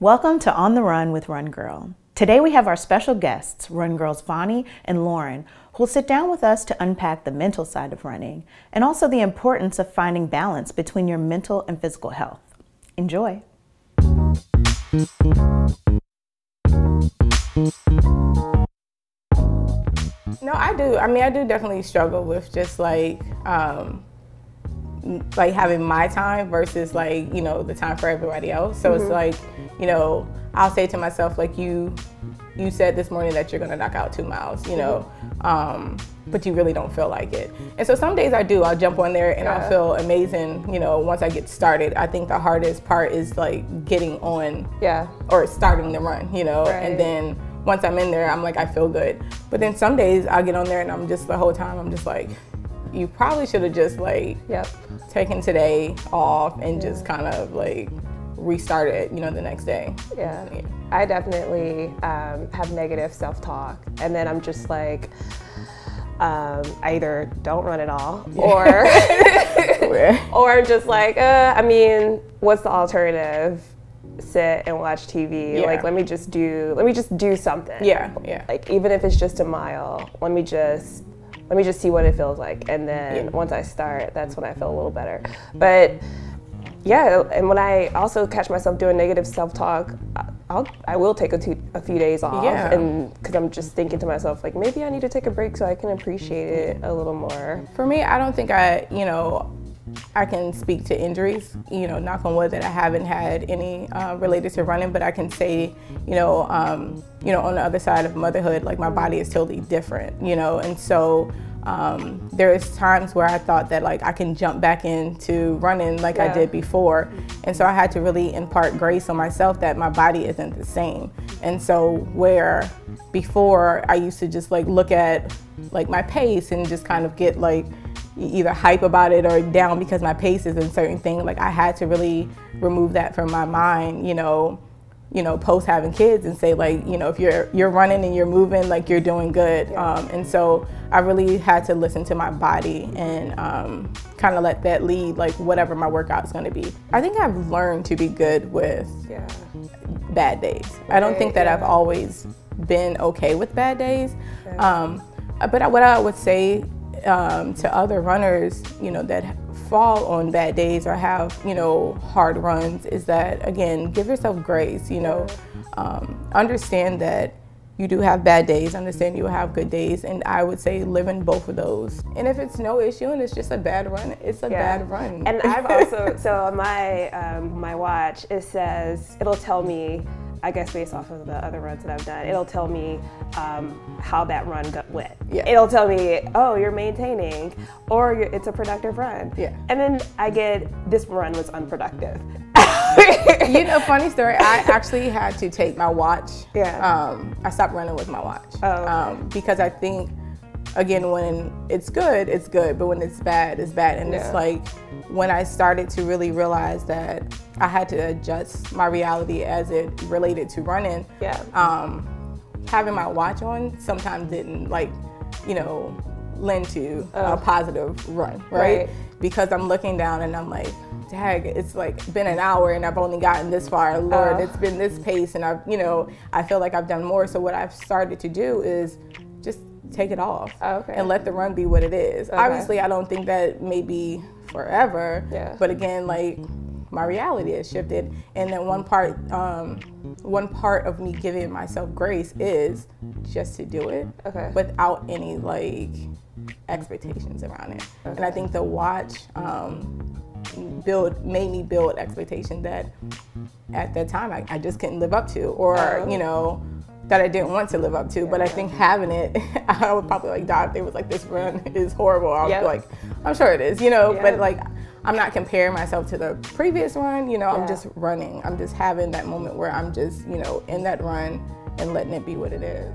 Welcome to On the Run with Run Girl. Today we have our special guests, Run Girls Vonnie and Lauren, who will sit down with us to unpack the mental side of running and also the importance of finding balance between your mental and physical health. Enjoy. No, I do. I do definitely struggle with just like having my time versus the time for everybody else. So it's I'll say to myself, you said this morning that you're gonna knock out 2 miles, but you really don't feel like it. And so some days I do, I'll jump on there and I'll feel amazing, once I get started. I think the hardest part is getting on or starting the run, and then once I'm in there, I'm I feel good. But then some days I'll get on there and I'm just, the whole time, I'm just you probably should have just taken today off and just kind of restart it, the next day. Yeah. I definitely have negative self-talk, and then I'm just I either don't run at all, or or I'm just what's the alternative? Sit and watch TV. Let me just do something. Yeah. Even if it's just a mile, let me just see what it feels like, and then once I start, that's when I feel a little better. But yeah, and when I also catch myself doing negative self-talk, I will take a few days off, and because I'm just thinking to myself, maybe I need to take a break so I can appreciate it a little more. For me, I don't think I can speak to injuries, knock on wood that I haven't had any related to running, but I can say, on the other side of motherhood, my body is totally different, and so there's times where I thought that I can jump back into running I did before, and so I had to really impart grace on myself that my body isn't the same. And so where before I used to just look at my pace and just kind of get either hype about it or down because my pace is in certain thing, I had to really remove that from my mind, post having kids, and say if you're running and you're moving, you're doing good. And so I really had to listen to my body and kind of let that lead whatever my workout's going to be. I think I've learned to be good with bad days. I don't think that I've always been okay with bad days. But what I would say to other runners, that fall on bad days or have, hard runs, is that, again, give yourself grace, understand that you do have bad days, understand you will have good days, and I would say live in both of those. And if it's no issue and it's just a bad run, it's a bad run. And I've also, so on my watch, it'll tell me, I guess based off of the other runs that I've done, it'll tell me how that run went. It'll tell me, oh, you're maintaining, or it's a productive run. And then I get, this run was unproductive. Funny story, I actually had to take my watch. I stopped running with my watch. Because I think, again, when it's good, but when it's bad, it's bad. And it's when I started to really realize that I had to adjust my reality as it related to running, having my watch on sometimes didn't lend to a positive run, right? Because I'm looking down and I'm dag, it's been an hour and I've only gotten this far. Lord, it's been this pace, and I feel like I've done more. So what I've started to do is just take it off and let the run be what it is. Obviously, I don't think that may be forever, but again, my reality has shifted, and then one part of me giving myself grace is just to do it without any expectations around it. And I think the watch made me build expectations that at that time I just couldn't live up to, or that I didn't want to live up to. But I think having it, I would probably die if they was this run is horrible. I would be I'm sure it is, but I'm not comparing myself to the previous run, I'm just running. I'm just having that moment where I'm just, in that run and letting it be what it is.